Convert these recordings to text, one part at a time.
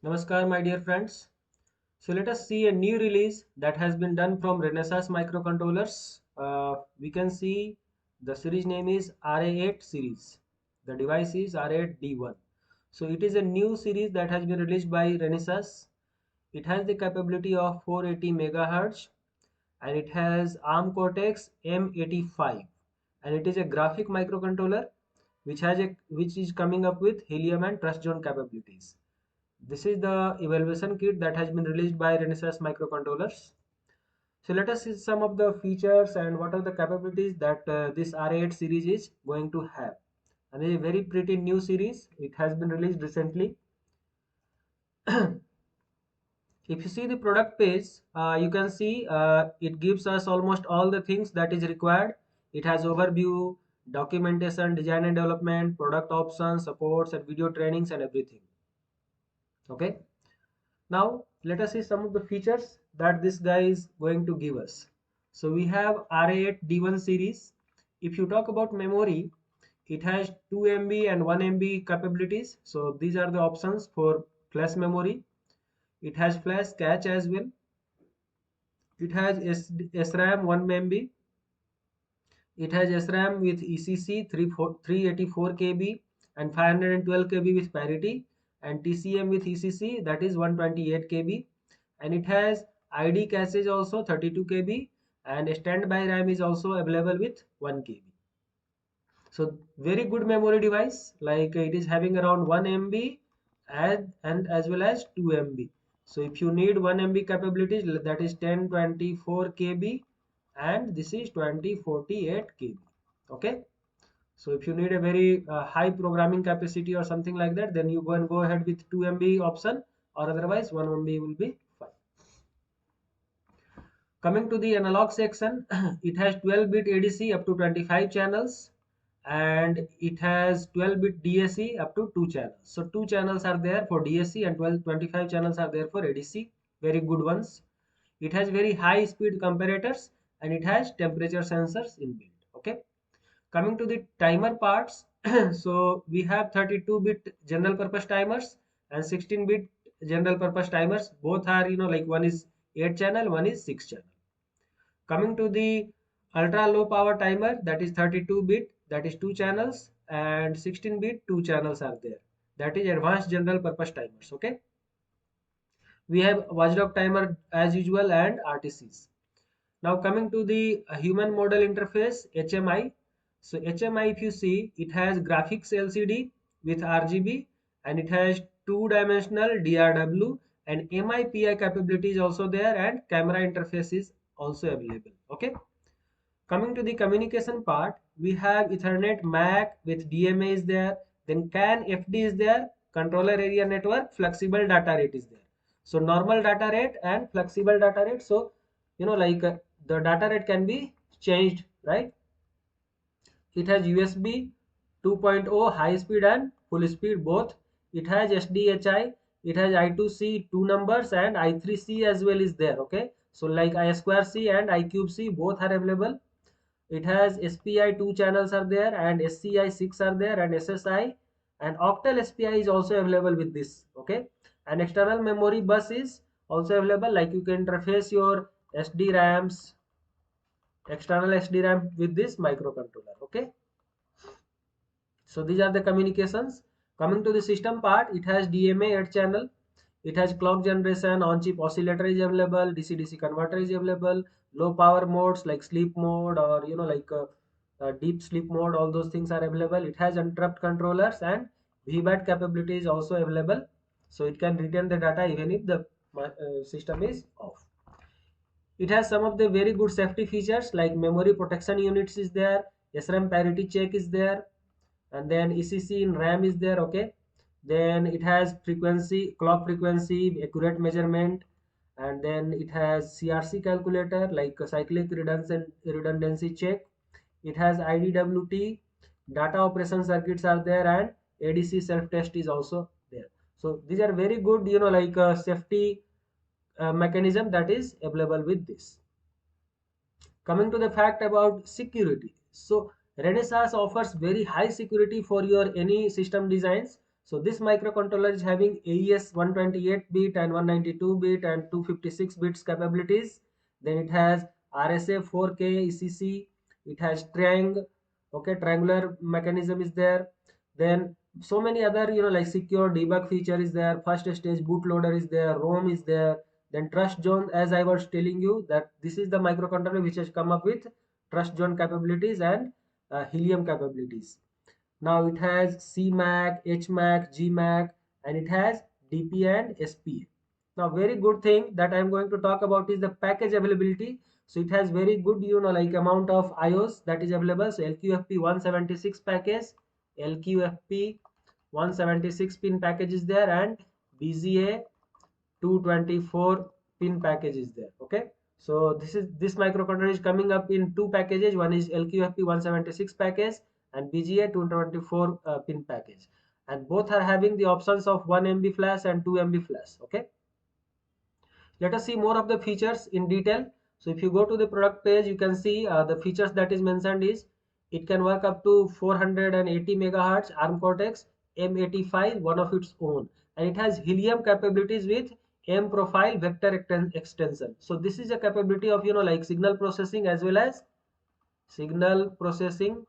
Namaskar, my dear friends. So let us see a new release that has been done from Renesas Microcontrollers. We can see the series name is RA8 series. The device is RA8D1. So it is a new series that has been released by Renesas. It has the capability of 480 megahertz and it has ARM Cortex M85 and it is a graphic microcontroller which is coming up with Helium and Trust Zone capabilities. This is the evaluation kit that has been released by Renesas Microcontrollers. So let us see some of the features and what are the capabilities that this RA8 series is going to have. And a very pretty new series. It has been released recently. If you see the product page, you can see it gives us almost all the things that is required. It has overview, documentation, design and development, product options, supports and video trainings and everything. Okay. Now let us see some of the features that this guy is going to give us. So we have RA8D1 series. If you talk about memory, it has 2 MB and 1 MB capabilities. So these are the options for flash memory. It has flash cache as well. It has SRAM 1 MB. It has SRAM with ECC 384 KB and 512 KB with parity and TCM with ECC, that is 128 KB, and it has ID caches also 32 KB and standby RAM is also available with 1 KB. So very good memory device, like it is having around 1 MB and as well as 2 MB. So if you need 1 MB capabilities, that is 1024 KB and this is 2048 KB. Okay. So if you need a very high programming capacity or something like that, then you go ahead with 2 MB option, or otherwise 1 MB will be fine. Coming to the analog section, it has 12-bit ADC up to 25 channels and it has 12-bit DAC up to 2 channels. So 2 channels are there for DAC and 25 channels are there for ADC, very good ones. It has very high speed comparators and it has temperature sensors inbuilt. Okay. Coming to the timer parts, so we have 32-bit general purpose timers and 16-bit general purpose timers. Both are, like one is 8 channel, one is 6 channel. Coming to the ultra low power timer, that is 32-bit, that is 2 channels, and 16-bit 2 channels are there. That is advanced general purpose timers. Okay. We have watchdog timer as usual and RTCs. Now coming to the human model interface, HMI. So HMI, if you see, it has graphics LCD with RGB and it has two-dimensional DRW and MIPI capability is also there and camera interface is also available. Okay. Coming to the communication part, we have Ethernet MAC with DMA is there, then CAN FD is there, controller area network, flexible data rate is there. So normal data rate and flexible data rate. So the data rate can be changed, right? It has USB 2.0 high speed and full speed both. It has SDHI. It has I2C 2 numbers and I3C as well is there. Okay. So like I2C and I3C both are available. It has SPI 2 channels are there and SCI 6 are there and SSI and Octal SPI is also available with this. Okay. And external memory bus is also available, like you can interface your SD RAMs, external SD RAM with this microcontroller. Okay. So these are the communications. Coming to the system part, it has DMA 8 channel. It has clock generation, on-chip oscillator is available, DC-DC converter is available, low power modes like sleep mode or deep sleep mode, all those things are available. It has interrupt controllers and VBAT capability is also available. So it can return the data even if the system is off. It has some of the very good safety features like memory protection units is there, SRAM parity check is there, and then ECC in RAM is there. Okay. Then it has frequency, clock frequency, accurate measurement, and then it has CRC calculator like a cyclic redundancy check. It has IDWT, data operation circuits are there, and ADC self test is also there. So these are very good, safety mechanism that is available with this. Coming to the fact about security, so Renesas offers very high security for your any system designs. So this microcontroller is having AES 128 bit and 192 bit and 256 bits capabilities. Then it has RSA 4K ECC. It has okay, triangular mechanism is there. Then so many other, like secure debug feature is there. First stage bootloader is there. ROM is there. Then trust zone, as I was telling you, that this is the microcontroller which has come up with trust zone capabilities and helium capabilities. Now it has CMAC, HMAC, GMAC, and it has DP and SP. Now very good thing that I am going to talk about is the package availability. So it has very good, like amount of IOs that is available. So LQFP 176 package, LQFP 176 pin package is there, and BGA 224 pin package is there. Okay, so this microcontroller is coming up in two packages. One is LQFP 176 package and BGA 224 pin package, and both are having the options of 1 MB flash and 2 MB flash. Okay, let us see more of the features in detail. So if you go to the product page, you can see the features that is mentioned is it can work up to 480 megahertz ARM Cortex M85, one of its own, and it has helium capabilities with M profile vector extension. So this is a capability of like signal processing as well as signal processing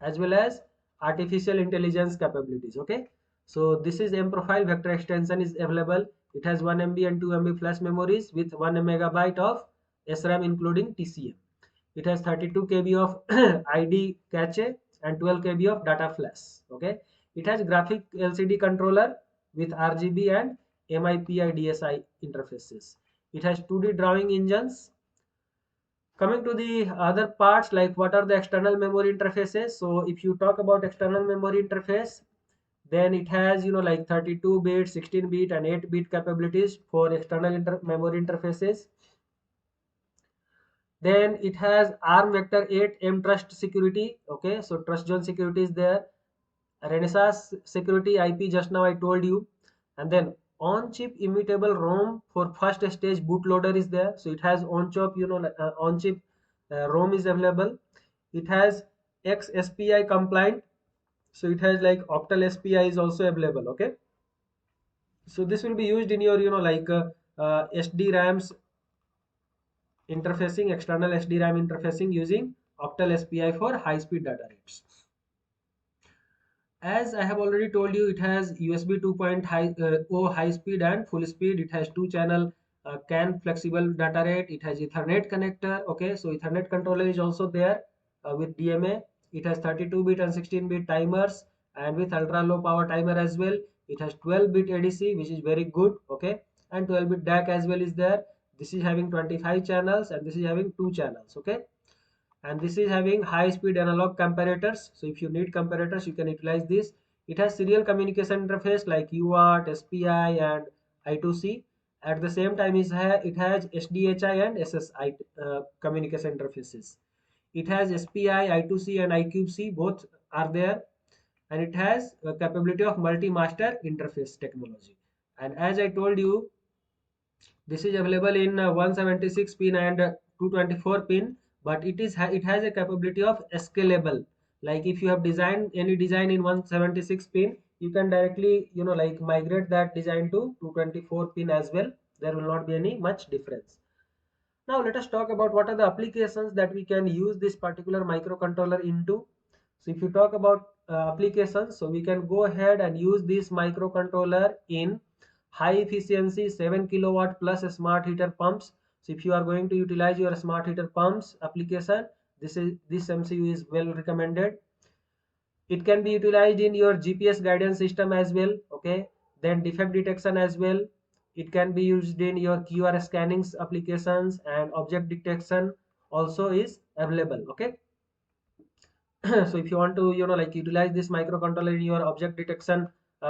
as well as artificial intelligence capabilities. Okay, so this is M profile vector extension is available. It has 1 MB and 2 MB flash memories with 1 megabyte of SRAM including TCM. It has 32 KB of ID cache and 12 KB of data flash. Okay, it has graphic LCD controller with RGB and MIPI DSI interfaces. It has 2D drawing engines. Coming to the other parts, like what are the external memory interfaces. So if you talk about external memory interface, then it has like 32-bit, 16-bit and 8-bit capabilities for external memory interfaces. Then it has ARM Vector 8 M Trust security. Okay, so trust zone security is there. Renesas security IP, just now I told you. And then on chip immutable ROM for first stage bootloader is there. So it has on chip, on chip ROM is available. It has XSPI compliant. So it has like octal SPI is also available. Okay, so this will be used in your like SD RAMs interfacing, external SD-RAM interfacing using octal SPI for high-speed data rates. As I have already told you, it has USB 2.0 high speed and full speed. It has two-channel CAN flexible data rate. It has Ethernet connector. Okay, so Ethernet controller is also there with DMA. It has 32-bit and 16-bit timers, and with ultra-low power timer as well. It has 12-bit ADC, which is very good. Okay, and 12-bit DAC as well is there. This is having 25 channels, and this is having 2 channels. Okay, and this is having high speed analog comparators. So if you need comparators, you can utilize this. It has serial communication interface like UART, SPI and I2C. At the same time, it has SDHI and SSI communication interfaces. It has SPI, I2C and I3C, both are there, and it has a capability of multi-master interface technology. And as I told you, this is available in 176 pin and 224 pin, but it has a capability of scalable. Like if you have designed any design in 176 pin, you can directly like migrate that design to 224 pin as well. There will not be any much difference. Now let us talk about what are the applications that we can use this particular microcontroller into. So if you talk about applications, so we can go ahead and use this microcontroller in high efficiency 7 kilowatt plus smart heater pumps. So if you are going to utilize your smart heater pumps application, this MCU is well recommended. It can be utilized in your GPS guidance system as well. Okay, then defect detection as well. It can be used in your QR scanning applications, and object detection also is available. Okay, so if you want to like utilize this microcontroller in your object detection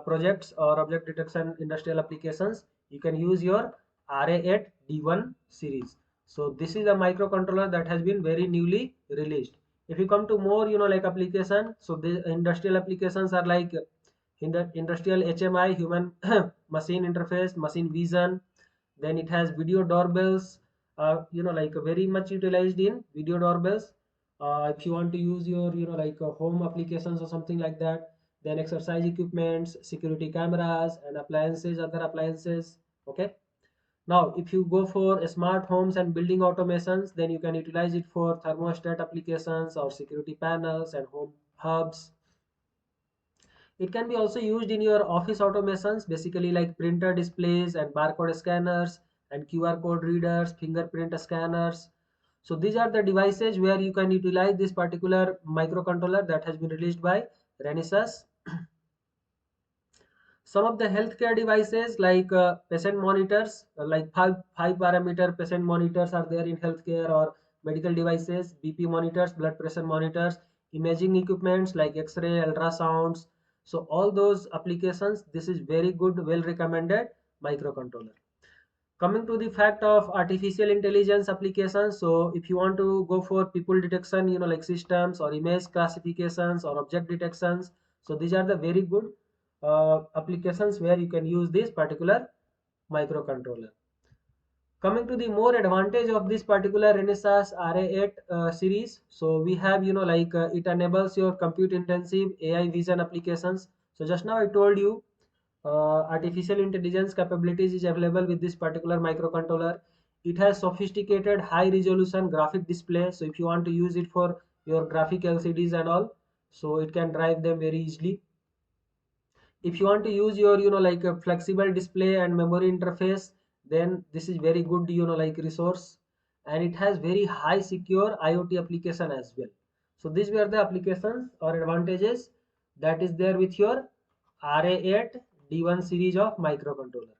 projects or object detection industrial applications, you can use your RA8 D1 series. So this is a microcontroller that has been very newly released. If you come to more like application, so the industrial applications are like in the industrial HMI, human machine interface, machine vision. Then it has video doorbells, like very much utilized in video doorbells. If you want to use your like home applications or something like that, then exercise equipments, security cameras, and appliances, other appliances. Okay. Now, if you go for smart homes and building automations, then you can utilize it for thermostat applications or security panels and home hubs. It can be also used in your office automations, basically like printer displays and barcode scanners and QR code readers, fingerprint scanners. So these are the devices where you can utilize this particular microcontroller that has been released by Renesas. Some of the healthcare devices like patient monitors, like five parameter patient monitors are there in healthcare or medical devices, BP monitors, blood pressure monitors, imaging equipments like X-ray, ultrasounds. So all those applications, this is very good, well recommended microcontroller. Coming to the fact of artificial intelligence applications, so if you want to go for people detection, like systems or image classifications or object detections, so these are the very good applications where you can use this particular microcontroller. Coming to the more advantage of this particular Renesas RA8 series, so we have like it enables your compute intensive AI vision applications. So just now I told you artificial intelligence capabilities is available with this particular microcontroller. It has sophisticated high resolution graphic display, so if you want to use it for your graphic LCDs and all, so it can drive them very easily. If you want to use your like a flexible display and memory interface, then this is very good like resource, and it has very high secure IoT application as well. So these were the applications or advantages that is there with your RA8 D1 series of microcontroller.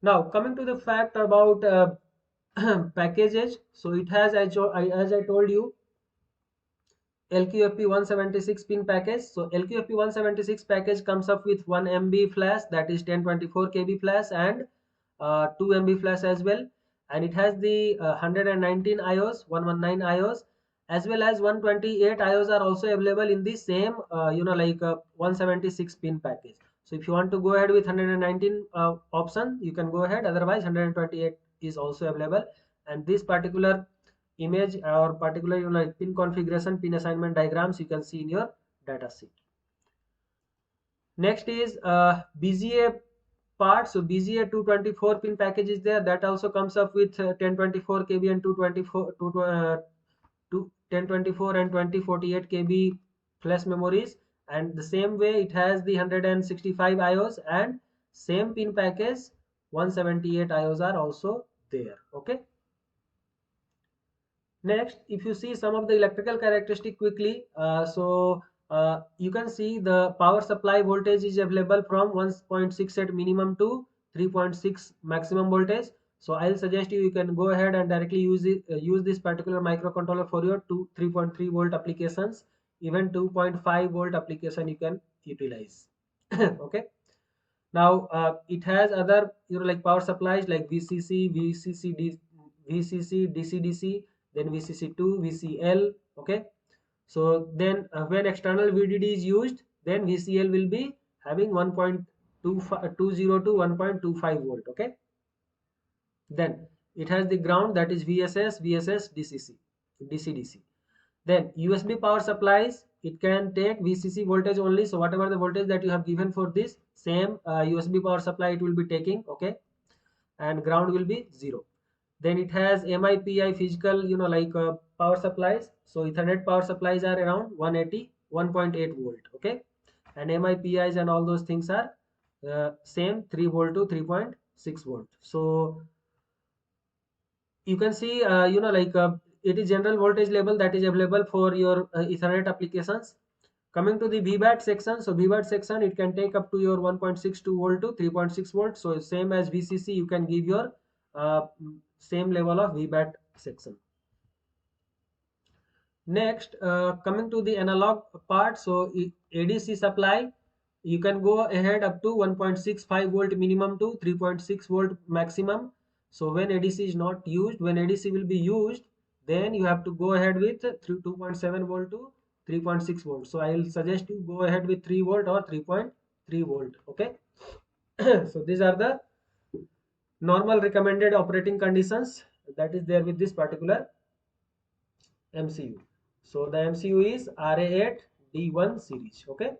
Now coming to the fact about packages, so it has, as I told you, LQFP 176 pin package. So LQFP 176 package comes up with 1 MB flash, that is 1024 KB flash, and 2 MB flash as well. And it has the 119 IOs, 119 IOs, as well as 128 IOs are also available in the same, like 176 pin package. So if you want to go ahead with 119 option, you can go ahead. Otherwise, 128 is also available. And this particular image or particular like pin configuration, pin assignment diagrams you can see in your data sheet. Next is BGA part. So BGA 224 pin package is there, that also comes up with 1024 KB and 1024 and 2048 KB flash memories, and the same way it has the 165 IOs, and same pin package 178 IOs are also there. Okay. Next, if you see some of the electrical characteristic quickly, you can see the power supply voltage is available from 1.6 at minimum to 3.6 maximum voltage. So I'll suggest you can go ahead and directly use it, use this particular microcontroller for your 3.3 volt applications. Even 2.5 volt application you can utilize. Okay. Now it has other like power supplies like VCC, VCC, DC, then VCC2, VCL. Okay. So then when external VDD is used, then VCL will be having 1.20 to 1.25 volt. Okay. Then it has the ground, that is VSS, VSS, DCC, DC. Then USB power supplies, it can take VCC voltage only. So whatever the voltage that you have given for this, same USB power supply it will be taking. Okay. And ground will be 0. Then it has MIPI physical, like power supplies. So Ethernet power supplies are around 180, 1.8 volt. Okay. And MIPIs and all those things are same 3 volt to 3.6 volt. So you can see, like it is general voltage level that is available for your Ethernet applications. Coming to the VBAT section, so VBAT section it can take up to your 1.62 volt to 3.6 volt. So same as VCC, you can give your same level of VBAT section. Next, coming to the analog part, so ADC supply, you can go ahead up to 1.65 volt minimum to 3.6 volt maximum. So when ADC is not used, when ADC will be used, then you have to go ahead with 2.7 volt to 3.6 volt. So I will suggest you go ahead with 3 volt or 3.3 volt. Okay. So these are the normal recommended operating conditions that is there with this particular MCU. So the MCU is RA8D1 series. Okay.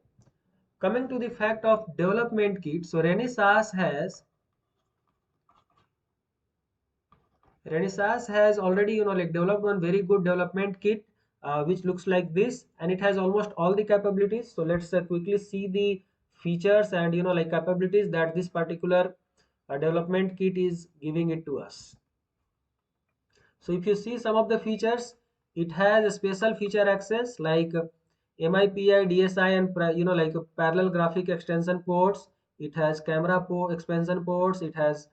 Coming to the fact of development kit, so Renesas has already like developed one very good development kit which looks like this, and it has almost all the capabilities. So let's quickly see the features and like capabilities that this particular development kit is giving it to us. So if you see some of the features, it has a special feature access like MIPI, DSI, and like parallel graphic extension ports. It has camera expansion ports. It has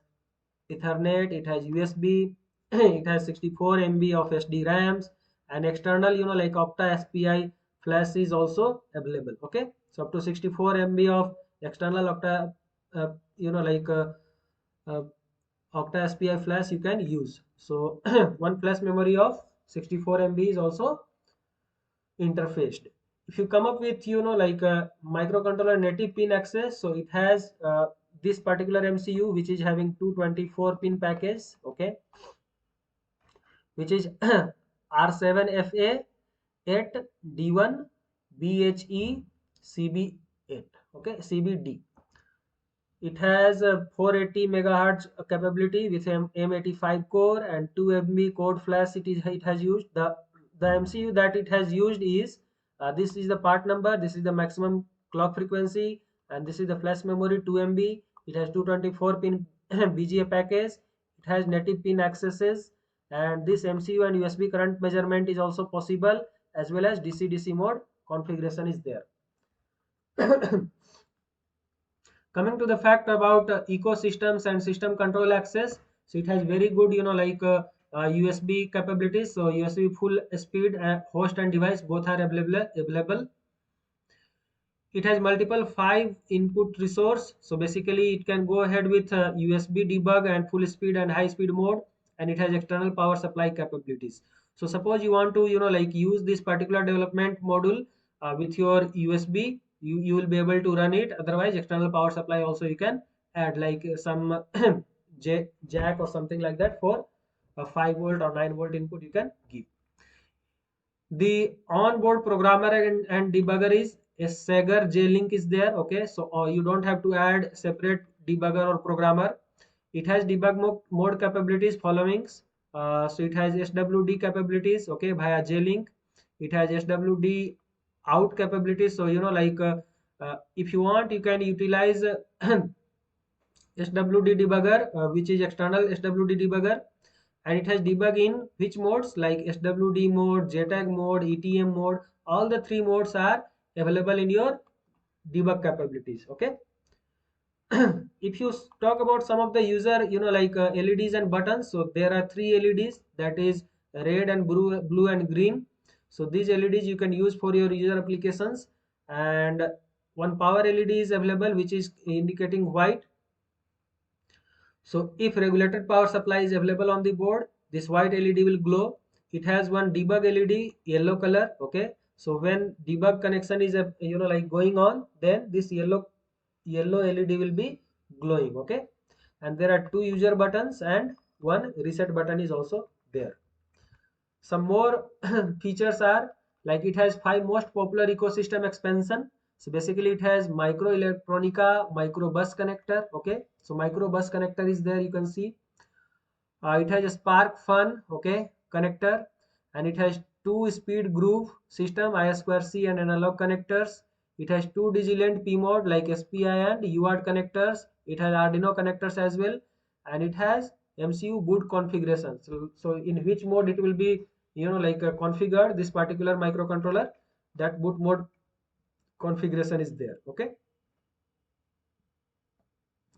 Ethernet. It has USB. It has 64 MB of SD RAMs, and external like Octa SPI flash is also available. Okay, so up to 64 MB of external Octa like uh, Octa SPI flash you can use. So one flash memory of 64 MB is also interfaced. If you come up with like a microcontroller native pin access, so it has this particular MCU which is having 224 pin package, okay, which is R7FA 8D1 BHE CB8, okay, CBD. It has a 480 megahertz capability with M85 core and 2 MB code flash. It has used the MCU that it has used is this is the part number, this is the maximum clock frequency, and this is the flash memory 2 MB. It has 224 pin BGA package. It has native pin accesses, and this MCU and USB current measurement is also possible, as well as DC-DC mode configuration is there. Coming to the fact about ecosystems and system control access, so it has very good like USB capabilities. So USB full speed host and device both are available. It has multiple 5 input resource, so basically it can go ahead with USB debug and full speed and high speed mode, and it has external power supply capabilities. So suppose you want to like use this particular development module with your USB, you will be able to run it. Otherwise external power supply also you can add, like some jack or something like that for a 5 volt or 9 volt input you can give. The onboard programmer and debugger is a Sager J-Link is there. Okay, so you don't have to add separate debugger or programmer. It has debug mode capabilities followings. So it has SWD capabilities, okay, via J-Link. It has SWD out capabilities. So like if you want, you can utilize SWD debugger, which is external SWD debugger, and it has debug in which modes like SWD mode, JTAG mode, ETM mode. All the 3 modes are available in your debug capabilities. Okay. If you talk about some of the user like LEDs and buttons, so there are 3 LEDs, that is red and blue and green. So these LEDs you can use for your user applications, and one power LED is available which is indicating white. So if regulated power supply is available on the board, this white LED will glow. It has one debug LED, yellow color. Okay. So when debug connection is like going on, then this yellow LED will be glowing. Okay. And there are 2 user buttons and one reset button is also there. Some more features are like it has 5 most popular ecosystem expansion. So basically it has microelectronica micro bus connector. Okay, so micro bus connector is there, you can see. It has a spark fun, okay, connector, and it has 2 speed groove system I2C and analog connectors. It has 2 Digilent P mode like SPI and UART connectors. It has Arduino connectors as well, and it has MCU boot configuration. So in which mode it will be like configured this particular microcontroller, that boot mode configuration is there. Okay.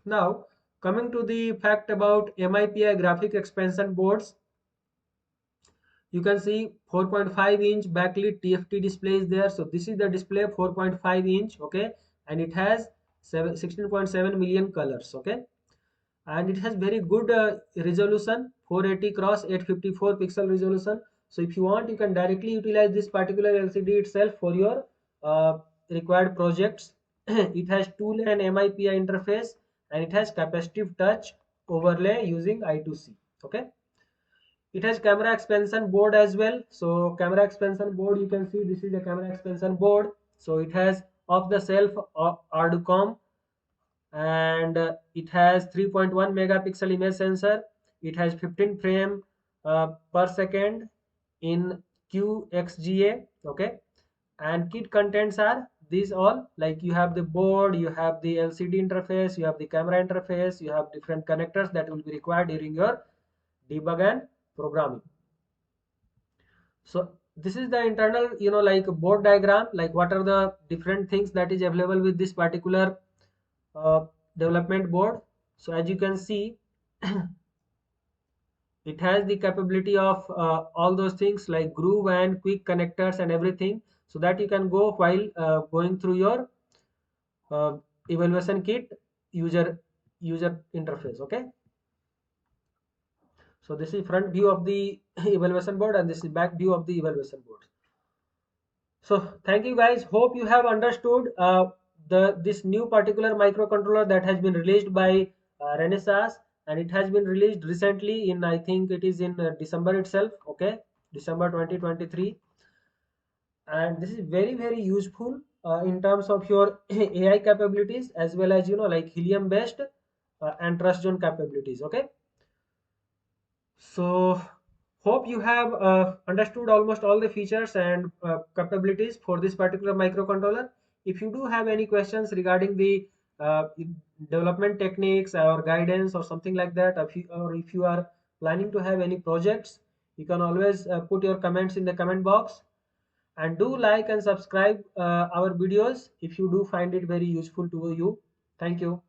Now coming to the fact about MIPI graphic expansion boards, you can see 4.5 inch backlit TFT display is there. So this is the display 4.5 inch, okay, and it has 16.7 million colors, okay, and it has very good resolution, 480 cross 854 pixel resolution. So if you want, you can directly utilize this particular LCD itself for your required projects. It has tool and MIPI interface, and it has capacitive touch overlay using I2C. Okay. It has camera expansion board as well. So camera expansion board, you can see this is the camera expansion board. So it has off the shelf Arducom, and it has 3.1 megapixel image sensor. It has 15 frame per second in QXGA. Okay, and kit contents are these all, like you have the board, you have the LCD interface, you have the camera interface, you have different connectors that will be required during your debug and programming. So this is the internal, like board diagram, like what are the different things that is available with this particular uh, development board. So as you can see, it has the capability of all those things like groove and quick connectors and everything, so that you can go while going through your uh, evaluation kit user interface. Okay, so this is front view of the evaluation board, and this is back view of the evaluation board. So thank you guys, hope you have understood the this new particular microcontroller that has been released by Renesas, and it has been released recently in, I think it is in December itself. Okay, December 2023. And this is very very useful in terms of your AI capabilities, as well as like helium based and trust zone capabilities. Okay, so hope you have understood almost all the features and capabilities for this particular microcontroller. If you do have any questions regarding the development techniques or guidance or something like that, or if you are planning to have any projects, you can always put your comments in the comment box. And do like and subscribe our videos if you do find it very useful to you. Thank you.